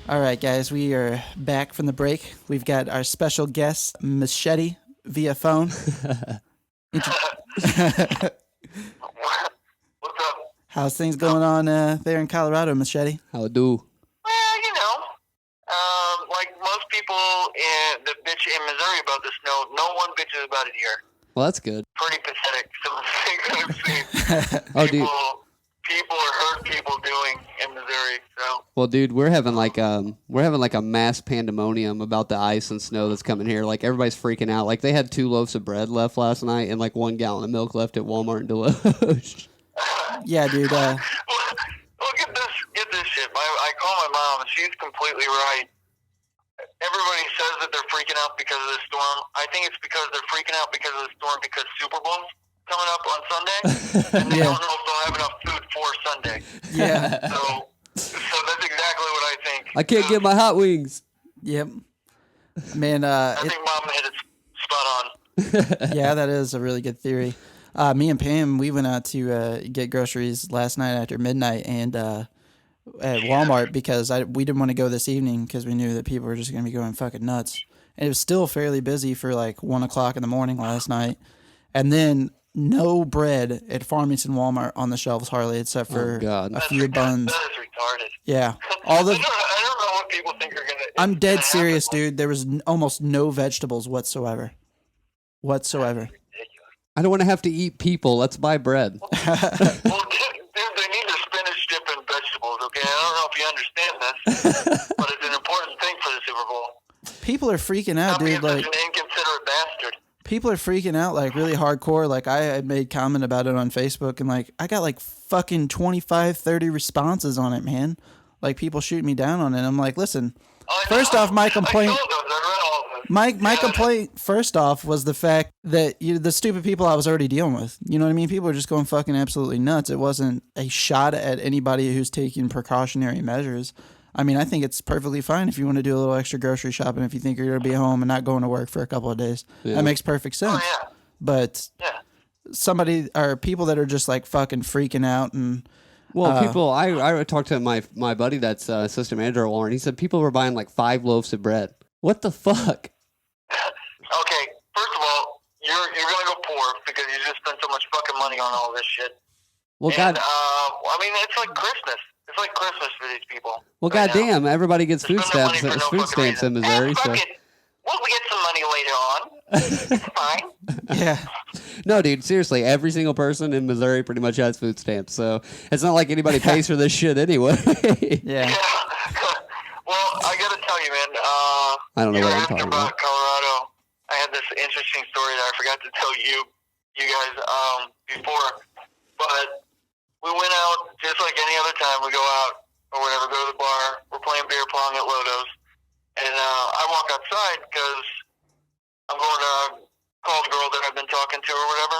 All right, guys, we are back from the break. We've got our special guest, Machete, via phone. What's up? How's things going on there in Colorado, Machete? How do? Well, you know, like most people that bitch in Missouri about the snow, no one bitches about it here. Well, that's good. Pretty pathetic. Some of the things I've seen. Oh, dude. People are hurt people doing in Missouri. So. Well, dude, we're having like a mass pandemonium about the ice and snow that's coming here. Like everybody's freaking out. Like they had 2 loaves of bread left last night and like 1 gallon of milk left at Walmart in Deloge. Yeah, dude. Well, get this shit. I call my mom and she's completely right. Everybody says that they're freaking out because of the storm. I think it's because they're freaking out because of the storm because Super Bowl's coming up on Sunday, and they don't know if they'll have enough food for Sunday. Yeah. So that's exactly what I think. I can't get my hot wings. Yep. Man, I think Mom hit it spot on. Yeah, that is a really good theory. Me and Pam, we went out to get groceries last night after midnight and at Walmart because we didn't want to go this evening because we knew that people were just going to be going fucking nuts. And it was still fairly busy for like 1 o'clock in the morning last night. And then no bread at Farmington Walmart on the shelves hardly except for a few buns. That is retarded. Yeah. I don't know what people think are going to... I'm dead serious, dude. There was almost no vegetables whatsoever. I don't want to have to eat people. Let's buy bread. Well, dude, they need their spinach dip in vegetables, okay? I don't know if you understand this, but it's an important thing for the Super Bowl. People are freaking out, dude. Like, like an inconsiderate bastard. People are freaking out like really hardcore. Like I had made comment about it on Facebook and like I got like fucking 25, 30 responses on it, man. Like people shooting me down on it. I'm like, listen, first off, my complaint... My complaint, first off, was the fact that the stupid people I was already dealing with. You know what I mean? People are just going fucking absolutely nuts. It wasn't a shot at anybody who's taking precautionary measures. I mean, I think it's perfectly fine if you want to do a little extra grocery shopping if you think you're going to be home and not going to work for a couple of days. Yeah. That makes perfect sense. Oh, yeah. But people that are just like fucking freaking out and... Well, people, I talked to my buddy that's assistant manager at Walmart. He said people were buying like 5 loaves of bread. What the fuck? Okay, first of all, you're gonna go poor because you just spent so much fucking money on all this shit. Well, and, I mean, it's like Christmas. It's like Christmas for these people. Well, right goddamn, now. everybody gets food stamps. No In Missouri, so we'll get some money later on. It's fine. Yeah. No, dude, seriously, every single person in Missouri pretty much has food stamps, so it's not like anybody pays for this shit anyway. Yeah. Well, I gotta tell you, man. I don't know what I'm talking about. Colorado. I had this interesting story that I forgot to tell you guys before, but we went out just like any other time. We go out or whatever, go to the bar. We're playing beer pong at Lodo's, and I walk outside because I'm going to call the girl that I've been talking to or whatever.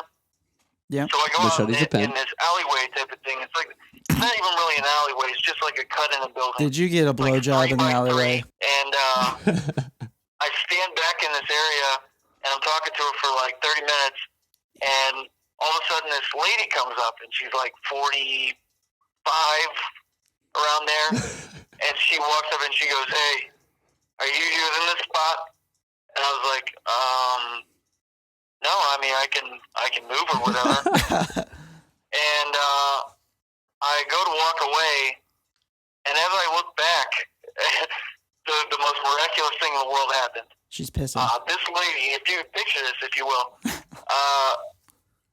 Yeah. So I go out in this alleyway type of thing. It's like it's not even really an alleyway. It's just like a cut in the building. Did you get a blowjob in the alleyway? And I stand back in this area, and I'm talking to her for like 30 minutes, and all of a sudden this lady comes up, and she's like 45, around there, and she walks up and she goes, "Hey, are you using this spot?" And I was like, "No, I mean, I can move or whatever." And I go to walk away, and as I look back, the most miraculous thing in the world happened. She's pissing. This lady, if you picture this, if you will,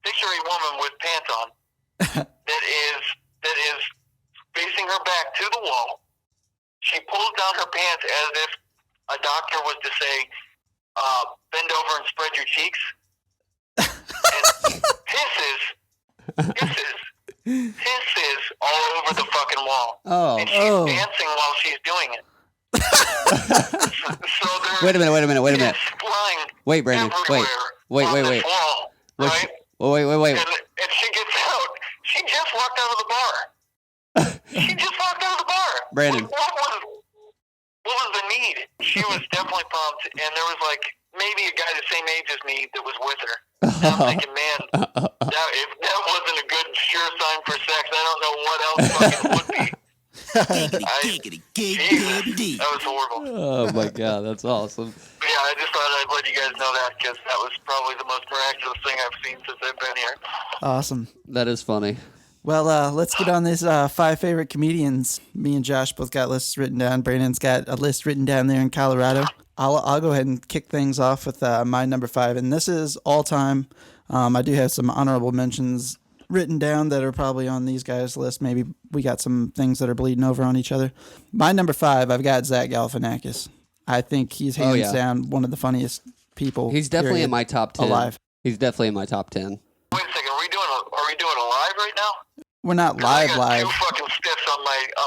picture a woman with pants on that is hands as if a doctor was to say, bend over and spread your cheeks. And pisses all over the fucking wall. Oh. And she's dancing while she's doing it. So Wait a minute. Flying Wait, Brandon. Wait. Wall, right? Wait. And she gets out. She just walked out of the bar. Brandon. What was the need? She was definitely pumped, and there was like maybe a guy the same age as me that was with her. And I'm thinking, man, if that wasn't a good sure sign for sex, I don't know what else fucking would be. Jesus, that was horrible. Oh my god, that's awesome. But yeah, I just thought I'd let you guys know that because that was probably the most miraculous thing I've seen since I've been here. Awesome. That is funny. Well, let's get on these 5 favorite comedians. Me and Josh both got lists written down. Brandon's got a list written down there in Colorado. I'll go ahead and kick things off with my number 5, and this is all time. I do have some honorable mentions written down that are probably on these guys' list. Maybe we got some things that are bleeding over on each other. My number 5, I've got Zach Galifianakis. I think he's hands down one of the funniest people. He's definitely in my top 10. Alive. He's definitely in my top 10. Wait a second, are we doing a live right now? We're not I got live. 2 fucking stiffs on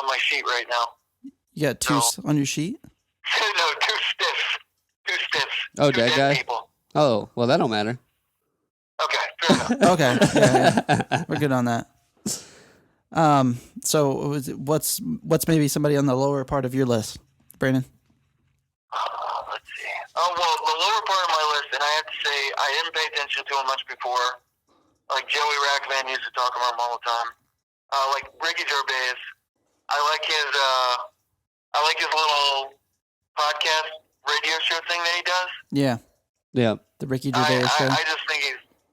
my sheet right now. You got 2 on your sheet? No, 2 stiffs. 2 stiffs. Oh, 2 dead guy? people. Oh, well, that don't matter. Okay, fair enough. Okay, yeah. We're good on that. So what's maybe somebody on the lower part of your list, Brandon? Let's see. Oh, well, the lower part of my list, and I have to say, I didn't pay attention to him much before. Like, Joey Rackman used to talk about him all the time. Like, Ricky Gervais. I like his little podcast radio show thing that he does. Yeah. Yeah. The Ricky Gervais show. I just think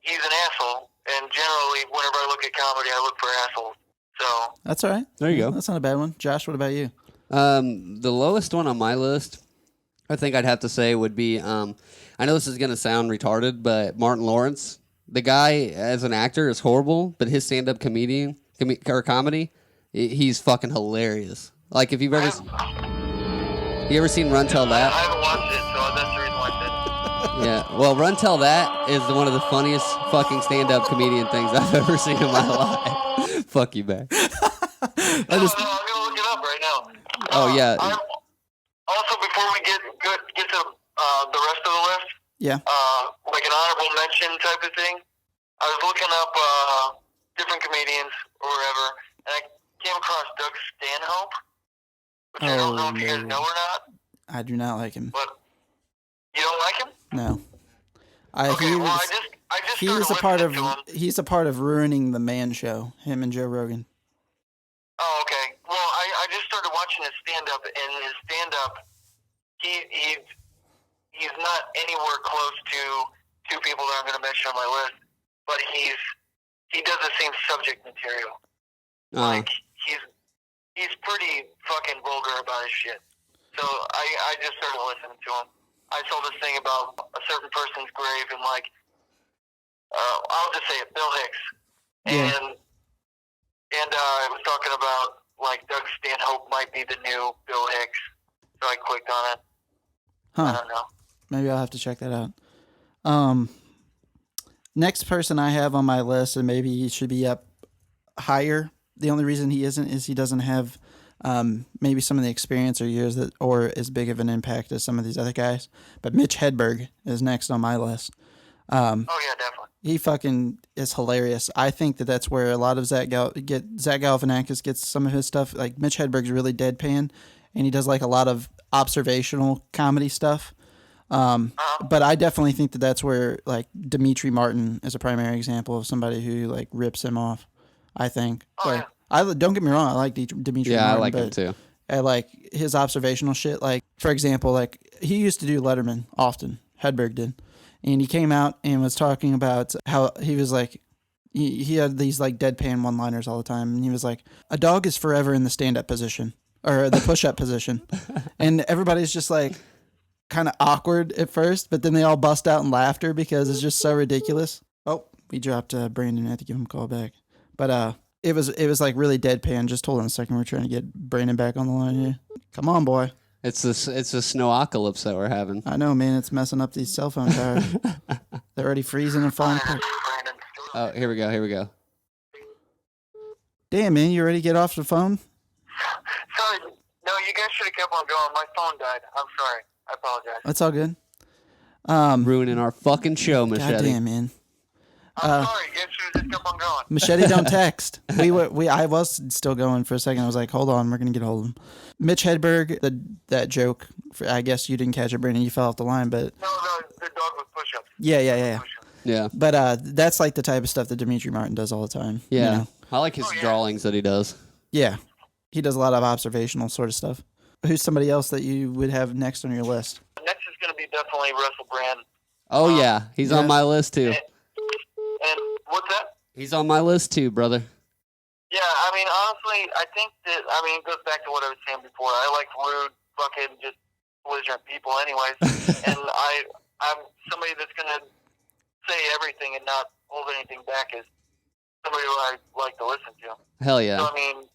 he's an asshole, and generally, whenever I look at comedy, I look for assholes. So that's all right. There you go. That's not a bad one. Josh, what about you? The lowest one on my list, I think I'd have to say would be, I know this is going to sound retarded, but Martin Lawrence. The guy, as an actor, is horrible, but his stand-up comedy, he's fucking hilarious. Like, if you've ever... You ever seen Run Tell That? I haven't watched it, so that's the reason why I said it. Yeah, well, Run Tell That is one of the funniest fucking stand-up comedian things I've ever seen in my life. Fuck you back. I'm going to look it up right now. Oh, yeah. Also, before we get to the rest of the list, yeah, like an honorable mention type of thing, I was looking up different comedians or whatever, and I came across Doug Stanhope, which I don't know if you guys know or not. I do not like him. But you don't like him? No. I just he's a part of ruining the Man Show. Him and Joe Rogan. Oh, okay. Well, I just started watching his stand-up, and his stand-up, he's not anywhere close to 2 people that I'm going to mention on my list, but he does the same subject material. Like, he's pretty fucking vulgar about his shit. So I just started listening to him. I saw this thing about a certain person's grave, and like, I'll just say it, Bill Hicks. Yeah. And I was talking about, like, Doug Stanhope might be the new Bill Hicks. So I clicked on it. Huh. I don't know. Maybe I'll have to check that out. Next person I have on my list, and maybe he should be up higher. The only reason he isn't is he doesn't have maybe some of the experience or years or as big of an impact as some of these other guys. But Mitch Hedberg is next on my list. Oh yeah, definitely. He fucking is hilarious. I think that's where a lot of Zach Galifianakis gets some of his stuff. Like, Mitch Hedberg's really deadpan, and he does like a lot of observational comedy stuff. But I definitely think that's where, like, Dimitri Martin is a primary example of somebody who, like, rips him off, I think. Oh, like, don't get me wrong, I like Dimitri Martin. Yeah, I like him too. I like his observational shit. Like, for example, like, he used to do Letterman often. Hedberg did. And he came out and was talking about how he was like, he had these like deadpan one-liners all the time. And he was like, a dog is forever in the stand-up position or the push-up position. And everybody's just like kind of awkward at first, but then they all bust out in laughter because it's just so ridiculous. Oh, we dropped Brandon. I had to give him a call back. But it was like really deadpan. Just hold on a second. We're trying to get Brandon back on the line here. Come on, boy. It's the snowocalypse that we're having. I know, man. It's messing up these cell phone towers. They're already freezing and falling apart. Brandon Stuart. Oh, here we go. Damn, man. You ready to get off the phone? Sorry. No, you guys should have kept on going. My phone died. I'm sorry. I apologize. That's all good. Ruining our fucking show, Machete. Goddamn, man. I'm sorry. You guys should have just kept on going. Machete don't text. I was still going for a second. I was like, hold on, we're gonna get a hold of him. Mitch Hedberg, that joke. I guess you didn't catch it, Brandon. You fell off the line, but No, the dog with push-ups. yeah. Push-ups. Yeah. But that's like the type of stuff that Dimitri Martin does all the time. Yeah. You know? I like his drawings that he does. Yeah, he does a lot of observational sort of stuff. Who's somebody else that you would have next on your list? Next is going to be definitely Russell Brand. Oh, yeah. He's on my list, too. And what's that? He's on my list, too, brother. Yeah, I mean, honestly, I think that, it goes back to what I was saying before. I like rude, fucking, just belligerent people anyways. And I'm somebody that's going to say everything and not hold anything back is somebody who I like to listen to. Hell yeah. So, I mean,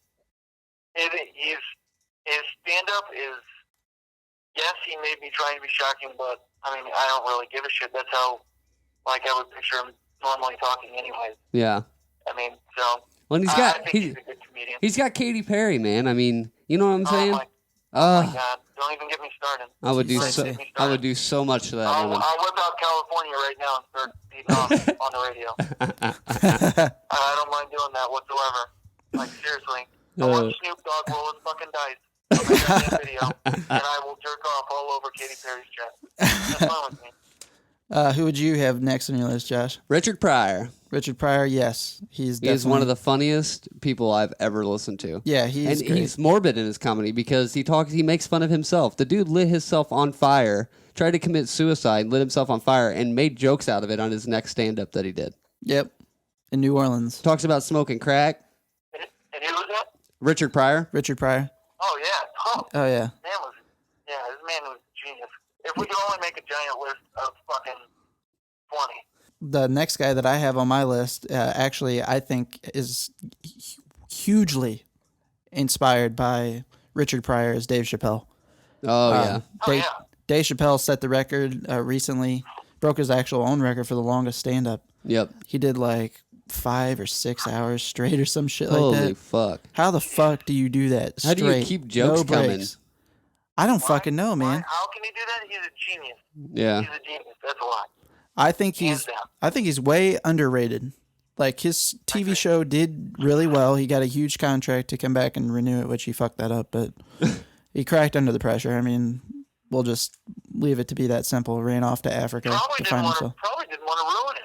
his stand-up is, yes, he may be trying to be shocking, but, I mean, I don't really give a shit. That's how, I would picture him normally talking anyways. Yeah. I mean, so... Well, and I think he's a good comedian. He's got Katy Perry, man. I mean, you know what I'm saying? Oh my God! Don't even get me started. I would do so much to that woman. I'll whip out California right now and start beating off on the radio. I don't mind doing that whatsoever. Like seriously, I want Snoop Dogg rolling fucking dice on my goddamn video, and I will jerk off all over Katy Perry's chest. That's fine with me. Who would you have next on your list, Josh? Richard Pryor. Richard Pryor, yes. He's one of the funniest people I've ever listened to. Yeah, he's morbid in his comedy because he makes fun of himself. The dude lit himself on fire, tried to commit suicide, lit himself on fire, and made jokes out of it on his next stand-up that he did. Yep, in New Orleans. Talks about smoking crack. And who was that? Richard Pryor. Richard Pryor. Oh, yeah. Oh, yeah. This man was a genius. If we could only make a giant list of fucking 20. The next guy that I have on my list, actually, I think is hugely inspired by Richard Pryor is Dave Chappelle. Oh, yeah. Dave Chappelle set the record recently, broke his actual own record for the longest stand-up. Yep. He did 5 or 6 hours straight or some shit like that. Holy fuck. How the fuck do you do that straight? How do you keep jokes coming? I don't fucking know, man. How can he do that? He's a genius. Yeah. He's a genius. That's why. I think he's way underrated. Like his TV show did really well. He got a huge contract to come back and renew it, which he fucked that up, but he cracked under the pressure. I mean, we'll just leave it to be that simple. Ran off to Africa to find himself. Probably didn't want to ruin it.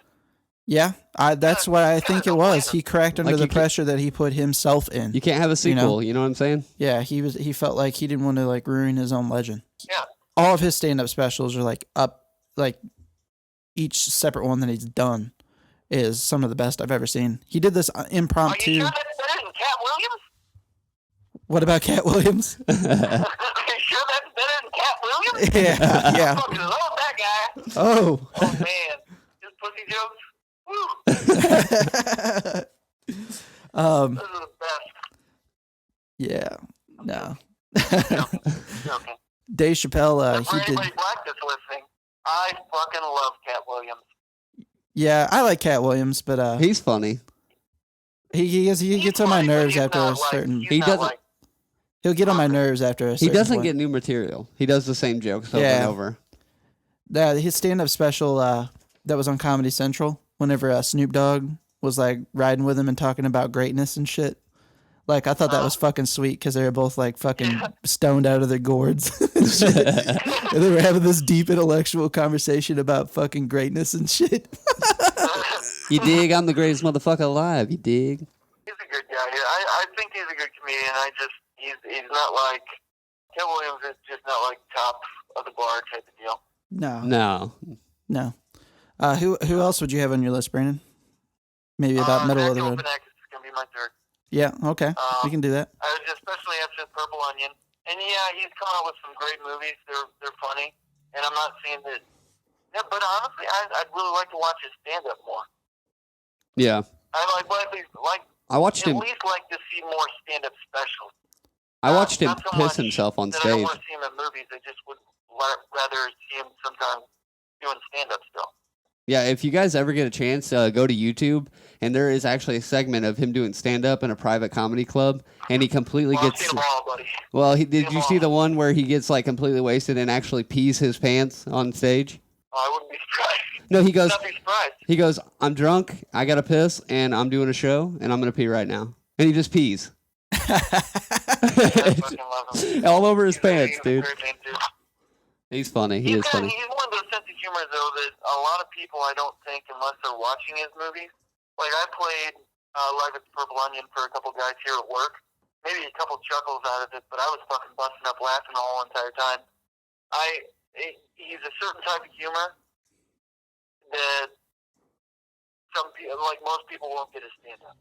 Yeah, that's what I think it was. He cracked under the pressure that he put himself in. You can't have a sequel, you know what I'm saying? Yeah, he felt like he didn't want to ruin his own legend. Yeah. All of his stand-up specials are each separate one that he's done is some of the best I've ever seen. He did this impromptu. Are you sure that's better than Cat Williams? What about Cat Williams? Are you sure that's better than Cat Williams? Yeah. I fucking love that guy. Oh. Oh man, his pussy jokes. Woo. Those are the best. Yeah. No. Okay. Dave Chappelle. For He did. anybody black that's listening, I fucking love Cat Williams. Yeah, I like Cat Williams, but he's funny. He gets on my nerves after a certain. He'll get on my nerves after a certain. He doesn't point. get new material. He does the same jokes over and over. His stand-up special that was on Comedy Central. Whenever Snoop Dogg was riding with him and talking about greatness and shit. I thought that was fucking sweet because they were both fucking stoned out of their gourds and shit. And they were having this deep intellectual conversation about fucking greatness and shit. You dig? I'm the greatest motherfucker alive. You dig? He's a good guy. I think he's a good comedian. He's not Cat Williams is just not top of the bar type of deal. No. Who else would you have on your list, Brandon? Maybe about middle of the road. Is gonna be my third. Yeah, okay. We can do that. Especially after Purple Onion. And yeah, he's come out with some great movies. They're funny. And I'm not saying that. Yeah, but honestly, I'd really like to watch his stand-up more. Yeah. I watched him. At least like to see more stand-up specials. I watched him not so piss much himself on that I don't stage. want to see him in movies. I just would rather see him sometimes doing stand-up still. Yeah, if you guys ever get a chance, go to YouTube, and there is actually a segment of him doing stand-up in a private comedy club, and he completely Well, I've gets. seen them all, buddy. Well, did you see the one where he gets like completely wasted and actually pees his pants on stage? Oh, I wouldn't be surprised. No, he goes. I'd not be surprised. He goes. I'm drunk. I gotta piss, and I'm doing a show, and I'm gonna pee right now. And he just pees I fucking love him. all over his He's pants, a dude. great man, too. He's funny. He is funny. He's one of those sense of humor, though, that a lot of people, I don't think, unless they're watching his movies. Like, I played Live at the Purple Onion for a couple guys here at work. Maybe a couple chuckles out of it, but I was fucking busting up laughing the whole entire time. He's a certain type of humor that some people, like most people, won't get a stand-up.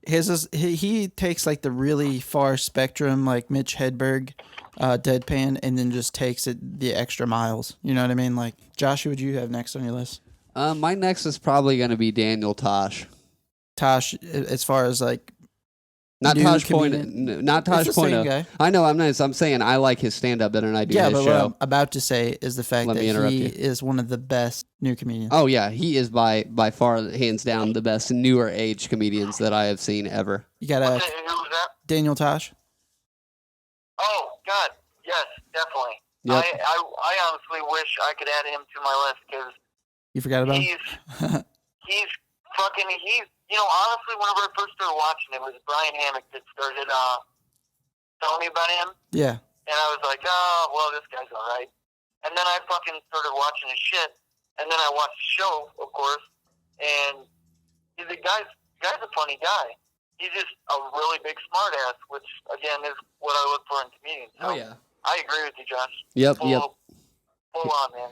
He takes like the really far spectrum, like Mitch Hedberg, deadpan, and then just takes it the extra miles. You know what I mean? Like, Josh, who would you have next on your list? My next is probably gonna be Daniel Tosh. Tosh, as far as like Not new Tosh comedian? Point. Not Tosh It's the same Point. guy. I know. I'm saying I like his stand-up better than I do Yeah, his but what show. I'm about to say is the fact Let that me interrupt he you. is one of the best new comedians. Oh yeah, he is by far, hands down, the best newer age comedians that I have seen ever. You got Who was that? Daniel Tosh. Oh, God. Yes, definitely. Yep. I honestly wish I could add him to my list because You forgot about him? he's fucking, you know, honestly, whenever I first started watching it, was Brian Hammock that started telling me about him. Yeah. And I was like, oh, well, this guy's all right. And then I fucking started watching his shit. And then I watched the show, of course. And the guy's a funny guy. He's just a really big smartass, which, again, is what I look for in comedians. So Oh yeah. I agree with you, Josh. Yep. Full on, man.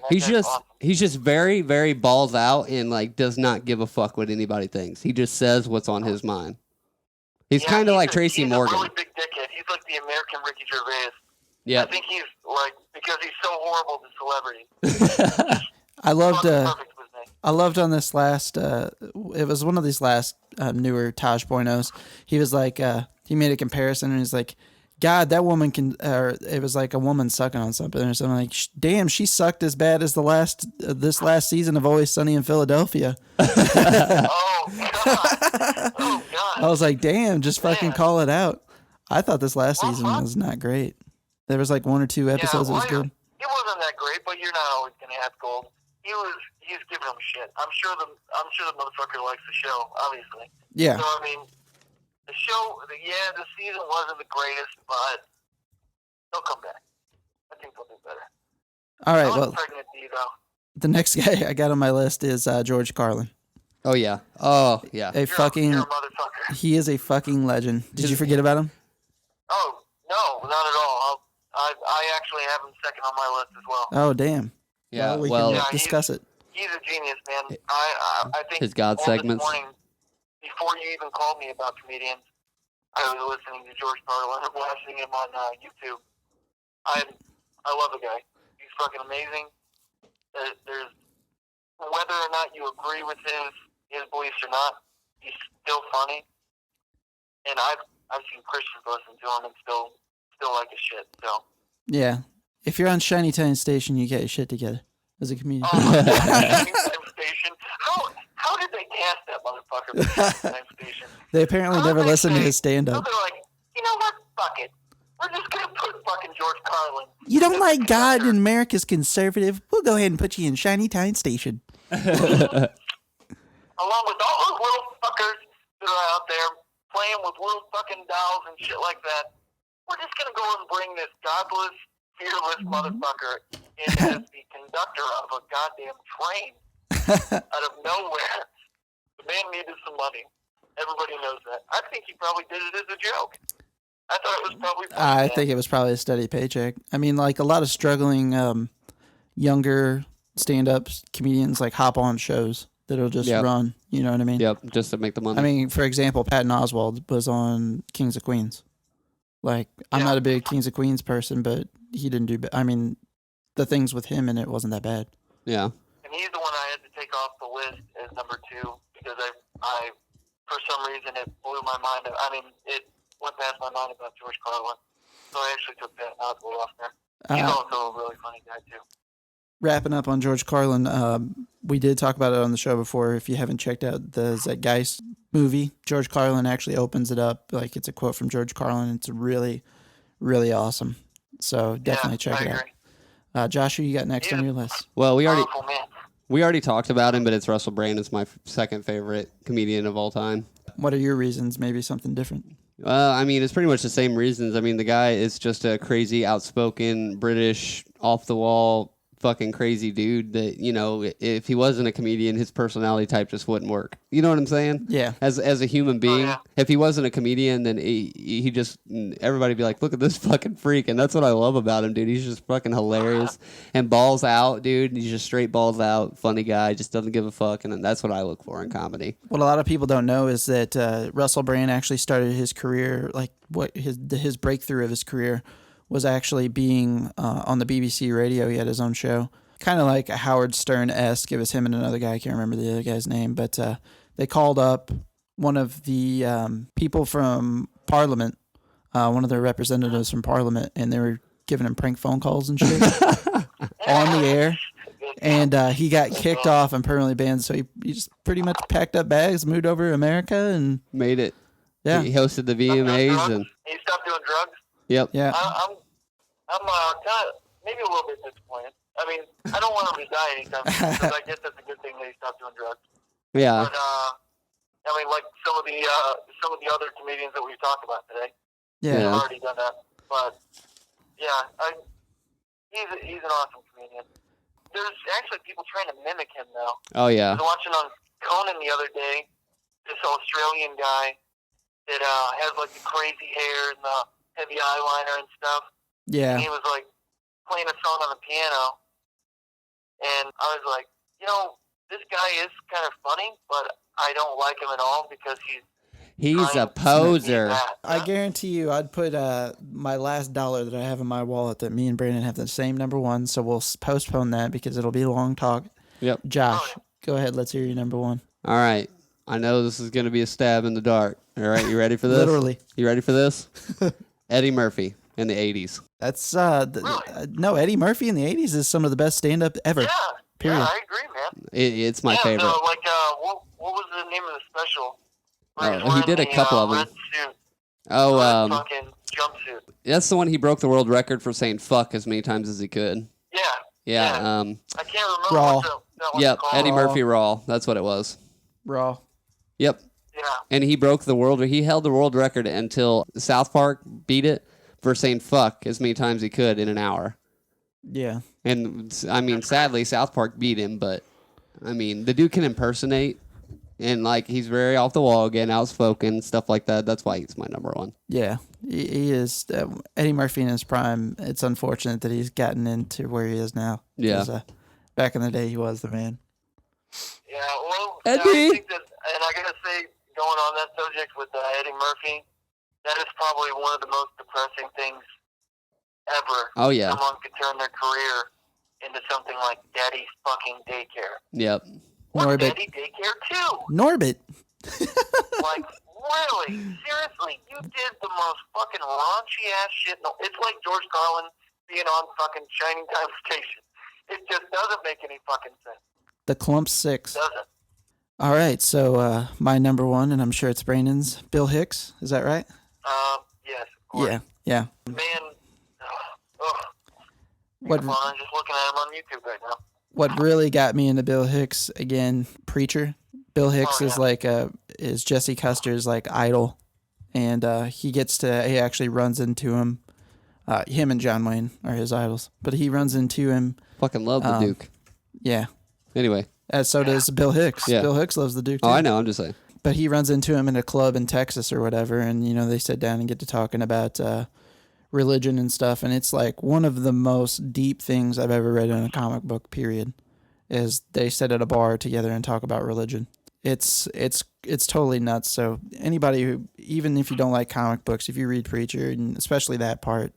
He's just very, very balls out and like does not give a fuck what anybody thinks. He just says what's on his mind. He's kind of like Tracy Morgan. He's a really big dickhead. He's like the American Ricky Gervais. Yeah. I think he's like, because he's so horrible to celebrities. I loved Perfect with me. I loved on this last it was one of these last newer Taj Boynos. He was like he made a comparison and he's like, God, that woman can, or it was like a woman sucking on something or something, like, damn, she sucked as bad as this last season of Always Sunny in Philadelphia. Oh God. Oh God. I was like, damn, just fucking call it out. I thought this last season was not great. There was like one or two episodes that was good. It wasn't that great, but you're not always gonna have gold. He's giving them shit. I'm sure the motherfucker likes the show, obviously. Yeah. So I mean, the show, the season wasn't the greatest, but they'll come back. I think they'll do better. All right. I'm Well, pregnant to you, though. the next guy I got on my list is George Carlin. Oh yeah. Oh yeah. You're a motherfucker. He is a fucking legend. Did you forget about him? Oh no, not at all. I actually have him second on my list as well. Oh damn. Yeah. We Well, can discuss it. He's a genius, man. I think his God all segments. This morning, before you even called me about comedians, I was listening to George Carlin and watching him on YouTube. I love the guy. He's fucking amazing. There's whether or not you agree with his beliefs or not, he's still funny. And I've seen Christians listen to him and still like his shit. So Yeah. If you're on Shiny Town Station, you get your shit together as a comedian. Station. How did they cast that motherfucker for Shiny Town Station? They apparently never listened to his stand-up. They're like, you know what? Fuck it. We're just gonna put fucking George Carlin. You don't like God and America's conservative? We'll go ahead and put you in Shiny Town Station. Along with all those little fuckers that are out there playing with little fucking dolls and shit like that. We're just gonna go and bring this godless, fearless motherfucker in as the conductor of a goddamn train out of nowhere. The man needed some money. Everybody knows that. I think he probably did it as a joke. I thought it was probably funny. I think it was probably a steady paycheck. I mean, like a lot of struggling younger stand-ups comedians like hop on shows that'll just run. You know what I mean? Yep, just to make the money. I mean, for example, Patton Oswalt was on Kings of Queens. Like, I'm not a big Kings of Queens person, but he didn't do. I mean, the things with him in it wasn't that bad. Yeah. And he's the one I had to take off the list as number 2 because I for some reason it blew my mind. I mean, it went past my mind about George Carlin. So I actually took that out off there. He's also a really funny guy, too. Wrapping up on George Carlin, we did talk about it on the show before. If you haven't checked out the Zeitgeist movie, George Carlin actually opens it up. Like, it's a quote from George Carlin. It's really, really awesome. So definitely check it out. Josh, who you got next on your list? Well, we already talked about him, but it's Russell Brand. It's my second favorite comedian of all time. What are your reasons? Maybe something different? I mean, it's pretty much the same reasons. I mean, the guy is just a crazy, outspoken, British, off-the-wall, fucking crazy dude that, you know, if he wasn't a comedian, his personality type just wouldn't work. You know what I'm saying? Yeah. As a human being, if he wasn't a comedian, then he just, everybody'd be like, look at this fucking freak. And that's what I love about him, dude. He's just fucking hilarious. And balls out, dude. He's just straight balls out, funny guy, just doesn't give a fuck. And that's what I look for in comedy. What a lot of people don't know is that Russell Brand actually started his career, like what his breakthrough of his career was actually being on the BBC radio. He had his own show, kind of like a Howard Stern-esque. It was him and another guy. I can't remember the other guy's name, but they called up one of the people from Parliament, one of their representatives from Parliament, and they were giving him prank phone calls and shit on the air. And he got kicked off and permanently banned. So he just pretty much packed up bags, moved over to America, and made it. Yeah, he hosted the VMAs and he stopped doing drugs. Yep. Yeah. I'm kind of maybe a little bit disappointed. I mean, I don't want him to die anytime soon, because I guess that's a good thing that he stopped doing drugs. Yeah. But I mean, like some of the other comedians that we've talked about today. Yeah. Have already done that. But yeah, he's an awesome comedian. There's actually people trying to mimic him now. Oh yeah. I was watching on Conan the other day. This Australian guy that has like the crazy hair and the heavy eyeliner and stuff. Yeah. And he was like playing a song on the piano, and I was like, you know, this guy is kind of funny, but I don't like him at all because he's a poser. I guarantee you, I'd put my last dollar that I have in my wallet that me and Brandon have the same number one, so we'll postpone that because it'll be a long talk. Yep. Josh, go ahead. Let's hear your number one. All right. I know this is going to be a stab in the dark. All right, you ready for this? Literally. You ready for this? Eddie Murphy in the 80s. That's no, Eddie Murphy in the 80s is some of the best stand-up ever. Yeah. Period. Yeah, I agree, man. It's my favorite. So, like, what was the name of the special? He did a couple of them. Red suit. Oh, fucking jumpsuit. That's the one he broke the world record for saying fuck as many times as he could. Yeah. Yeah. I can't remember Raw. what that was Yep. called. Eddie Murphy Raw. That's what it was. Raw. Yep. Yeah. And he broke the world. He held the world record until South Park beat it for saying fuck as many times he could in an hour. Yeah. And I mean, sadly, South Park beat him, but I mean, the dude can impersonate, and like he's very off the wall again, outspoken, stuff like that. That's why he's my number one. Yeah, he is. Eddie Murphy in his prime. It's unfortunate that he's gotten into where he is now. Yeah. Back in the day, he was the man. Yeah, well, Eddie. I think that, and I gotta say, going on that subject with Eddie Murphy, that is probably one of the most depressing things ever. Oh, yeah. Someone could turn their career into something like Daddy's fucking Daycare. Yep. What's Norbit. Daddy Daycare too? Norbit. Like, really? Seriously? You did the most fucking raunchy ass shit. No, it's like George Carlin being on fucking Shining Time Station. It just doesn't make any fucking sense. The Clump Six. Doesn't. All right, so my number one, and I'm sure it's Brandon's, Bill Hicks. Is that right? Yes, of course. Yeah. Man, What I'm just looking at him on YouTube right now. What really got me into Bill Hicks again? Preacher. Bill Hicks is like is Jesse Custer's like idol, and he actually runs into him. Him and John Wayne are his idols, but he runs into him. Fucking love the Duke. Yeah. Anyway. So does Bill Hicks. Yeah. Bill Hicks loves the Duke too. Oh, I know. I'm just saying. But he runs into him in a club in Texas or whatever, and they sit down and get to talking about religion and stuff, and it's like one of the most deep things I've ever read in a comic book. Period. Is they sit at a bar together and talk about religion. It's totally nuts. So anybody who, even if you don't like comic books, if you read Preacher, and especially that part,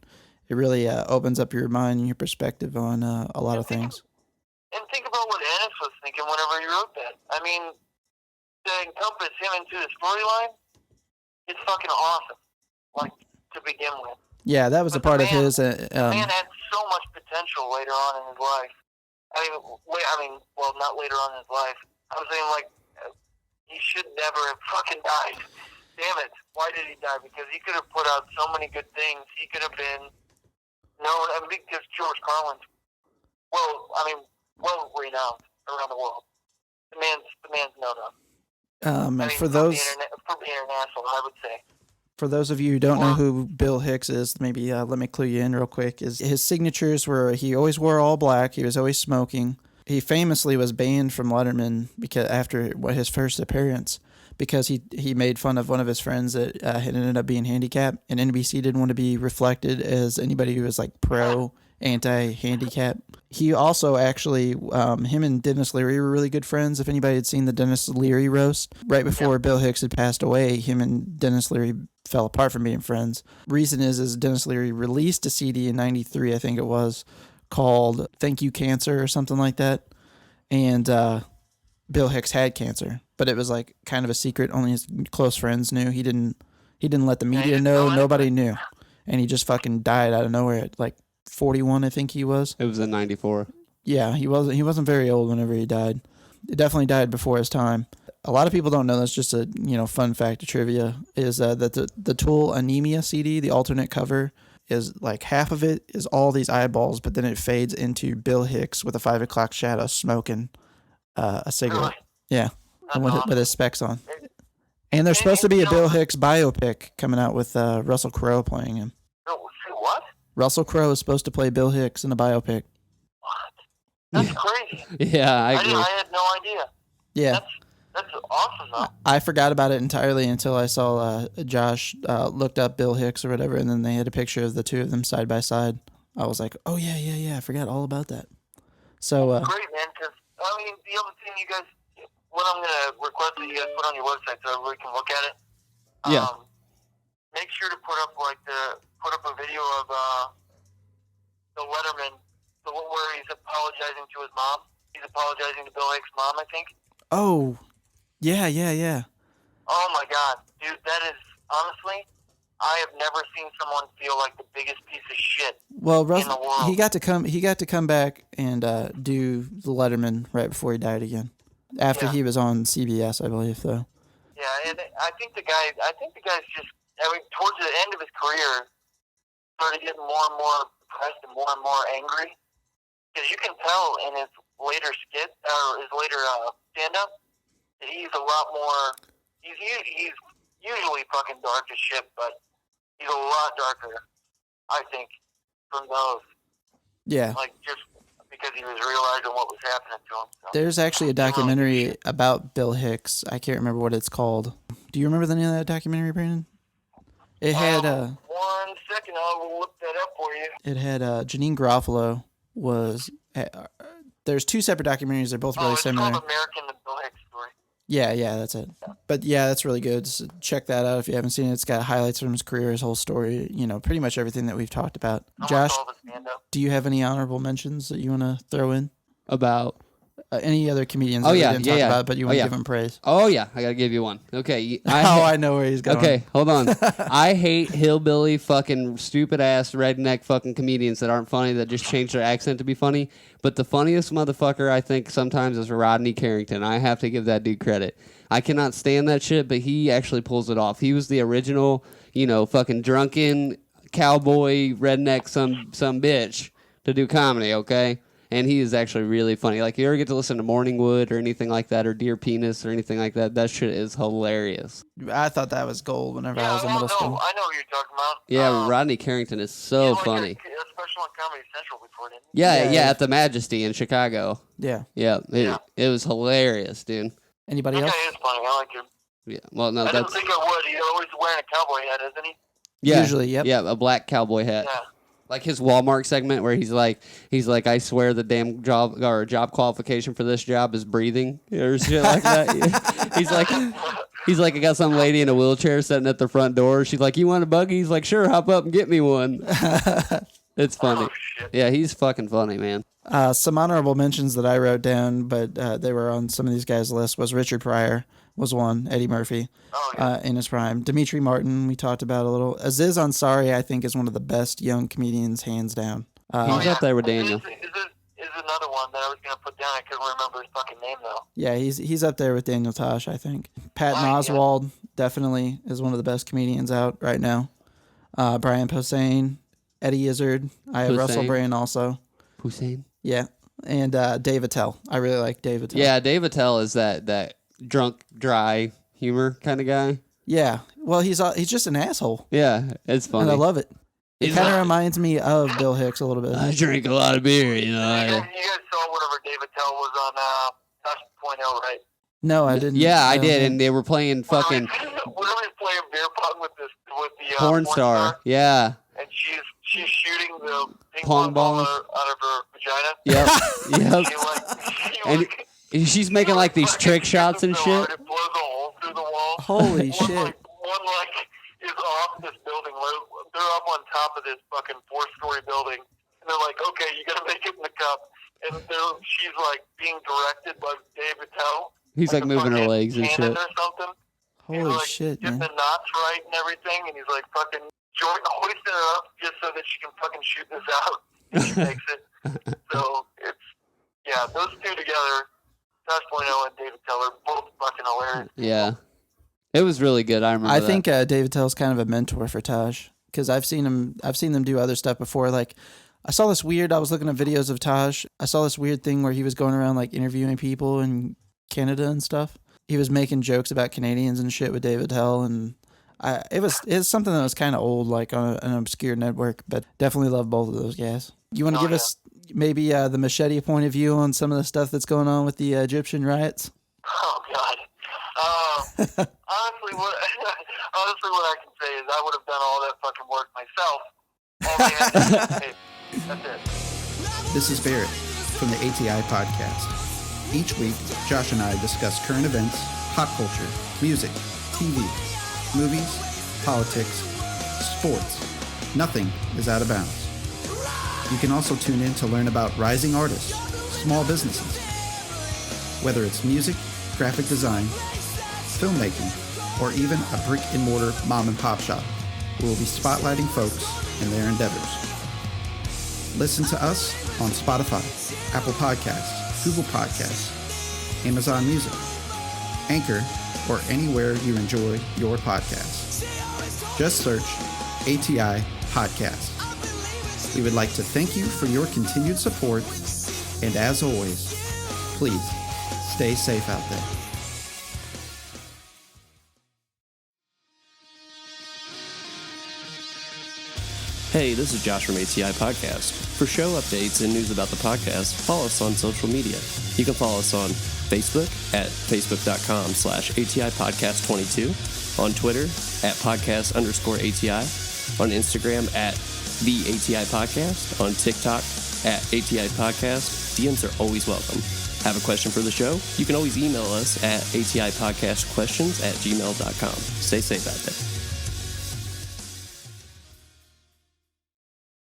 it really opens up your mind and your perspective on a lot of things. And think about what Ennis was thinking whenever he wrote that. I mean, to encompass him into the storyline, it's fucking awesome. Like, to begin with. Yeah, that was But a part the of his. man had so much potential later on in his life. Well, not later on in his life. I was saying, like, he should never have fucking died. Damn it. Why did he die? Because he could have put out so many good things. He could have been known, because George Carlin's, well renowned around the world. The man's known. For those for being an asshole, I would say. For those of you who don't know who Bill Hicks is, maybe let me clue you in real quick. His signatures were he always wore all black. He was always smoking. He famously was banned from Letterman because after his first appearance because he made fun of one of his friends that had ended up being handicapped, and NBC didn't want to be reflected as anybody who was like anti-handicap. He also actually, him and Dennis Leary were really good friends. If anybody had seen the Dennis Leary roast, right before Bill Hicks had passed away, him and Dennis Leary fell apart from being friends. Reason is Dennis Leary released a CD in '93, I think it was, called "Thank You Cancer" or something like that, and Bill Hicks had cancer, but it was like kind of a secret. Only his close friends knew. He didn't let the media know. Nobody knew, and he just fucking died out of nowhere at like 41, I think he was. It was in '94. Yeah, he wasn't very old whenever he died. He definitely died before his time. A lot of people don't know this. Just a fun fact of trivia is that the Tool Anemia CD, the alternate cover, is like half of it is all these eyeballs, but then it fades into Bill Hicks with a 5 o'clock shadow smoking a cigarette. Really? Yeah, and with his specs on. And there's supposed to be a Bill Hicks biopic coming out with Russell Crowe playing him. What? Russell Crowe is supposed to play Bill Hicks in a biopic. What? That's crazy. Yeah, I agree. I had no idea. Yeah. That's awesome, though. I forgot about it entirely until I saw Josh looked up Bill Hicks or whatever, and then they had a picture of the two of them side by side. I was like, oh, yeah, I forgot all about that. So great, man, because, the other thing you guys, what I'm going to request that you guys put on your website so everybody can look at it. Yeah. Make sure to put up a video of the Letterman, where he's apologizing to his mom. He's apologizing to Bill Hicks' mom, I think. Oh, yeah. Oh my God, dude, that is honestly, I have never seen someone feel like the biggest piece of shit in the world. He got to come back and do the Letterman right before he died again. After he was on CBS, I believe, though. Yeah, and I think the guy's just, towards the end of his career, started getting more and more depressed and more angry. Because you can tell in his later stand-up that he's a lot more. He's usually fucking dark as shit, but he's a lot darker, I think, from those. Yeah. Like, just because he was realizing what was happening to him. So. There's actually a documentary about Bill Hicks. I can't remember what it's called. Do you remember the name of that documentary, Brandon? It had 1 second, I'll look that up for you. It had Janine Garofalo was. There's two separate documentaries. They're both really similar. It's called American: The Bill Hicks Story. Yeah, that's it. But yeah, that's really good. So check that out if you haven't seen it. It's got highlights from his career, his whole story. Pretty much everything that we've talked about. Josh, do you have any honorable mentions that you want to throw in about any other comedians? We didn't talk about, but you want to give them praise? Oh yeah, I gotta give you one. Okay, I know where he's going. Okay, hold on. I hate hillbilly fucking stupid ass redneck fucking comedians that aren't funny, that just change their accent to be funny. But the funniest motherfucker I think sometimes is Rodney Carrington. I have to give that dude credit. I cannot stand that shit, but he actually pulls it off. He was the original, fucking drunken cowboy redneck some bitch to do comedy. Okay. And he is actually really funny. Like, you ever get to listen to Morningwood or anything like that, or Dear Penis or anything like that, that shit is hilarious. I thought that was gold whenever I was in middle school. I know what you're talking about. Yeah, Rodney Carrington is so funny. A special on Comedy Central before, didn't he? Yeah, at the Majesty in Chicago. Yeah. It was hilarious, dude. Anybody else? That guy is funny. I like him. Yeah, well, no, I didn't think I would. He's always wearing a cowboy hat, isn't he? Yeah, usually, yep. Yeah, a black cowboy hat. Yeah. Like his Walmart segment where he's like, I swear the damn job qualification for this job is breathing or shit like that. He's like, I got some lady in a wheelchair sitting at the front door. She's like, you want a buggy? He's like, sure, hop up and get me one. It's funny. Oh, yeah, he's fucking funny, man. Some honorable mentions that I wrote down, but they were on some of these guys' lists, was Richard Pryor. was one. Eddie Murphy Oh, yeah. in his prime. Dimitri Martin, we talked about a little. Aziz Ansari, I think, is one of the best young comedians, hands down. He's up there with Daniel. Is another one that I was going to put down. I couldn't remember his fucking name, though. Yeah, he's up there with Daniel Tosh, I think. Patton Oswalt definitely is one of the best comedians out right now. Brian Posehn, Eddie Izzard. I have Russell Brand also. Hussein? Yeah. And Dave Attell. I really like Dave Attell. Yeah, Dave Attell is that drunk, dry humor kind of guy. Yeah. Well, he's just an asshole. Yeah, it's funny. And I love it. It kind of reminds me of Bill Hicks a little bit. I drink a lot of beer, you know. You guys saw whatever Dave Attell was on Touch 2.0, right? No, I didn't. Yeah, I did, and they were playing fucking... Where we playing beer pong with the porn star. Yeah. And she's shooting the ping pong ball balls out of her vagina. Yep. And she's making like these trick shots and shit. It blows a hole through the wall. Holy shit. One is off this building. They're up on top of this fucking 4-story building. And they're like, okay, you got to make it in the cup. And she's like being directed by Dave Attell. He's like moving her legs and shit. Or something. Holy he's shit, getting man. the knots right and everything. And he's like fucking hoisting her up just so that she can fucking shoot this out. And she makes it. So those two together, Touch 2.0 and Dave Attell, are both fucking hilarious. Yeah. It was really good. I remember I think Dave Attell's kind of a mentor for Taj, because I've seen them do other stuff before. Like, I was looking at videos of Taj. I saw this weird thing where he was going around like interviewing people in Canada and stuff. He was making jokes about Canadians and shit with Dave Attell, and it was something that was kind of old, like on an obscure network, but definitely love both of those guys. You want to give us maybe the Machete point of view on some of the stuff that's going on with the Egyptian riots? Oh, God. Honestly, what I can say is I would have done all that fucking work myself. All they had to do was that's it. This is Barrett from the ATI podcast. Each week, Josh and I discuss current events, pop culture, music, TV, movies, politics, sports. Nothing is out of bounds. You can also tune in to learn about rising artists, small businesses. Whether it's music, graphic design, filmmaking, or even a brick-and-mortar mom-and-pop shop, we will be spotlighting folks and their endeavors. Listen to us on Spotify, Apple Podcasts, Google Podcasts, Amazon Music, Anchor, or anywhere you enjoy your podcasts. Just search ATI Podcast. We would like to thank you for your continued support, and as always, please stay safe out there. Hey, this is Josh from ATI Podcast. For show updates and news about the podcast, follow us on social media. You can follow us on Facebook at facebook.com/ATI Podcast 22, on Twitter at podcast_ATI, on Instagram at the ATI Podcast, on TikTok at ATI Podcast. DMs are always welcome. Have a question for the show? You can always email us at atipodcastquestions@gmail.com. Stay safe out there.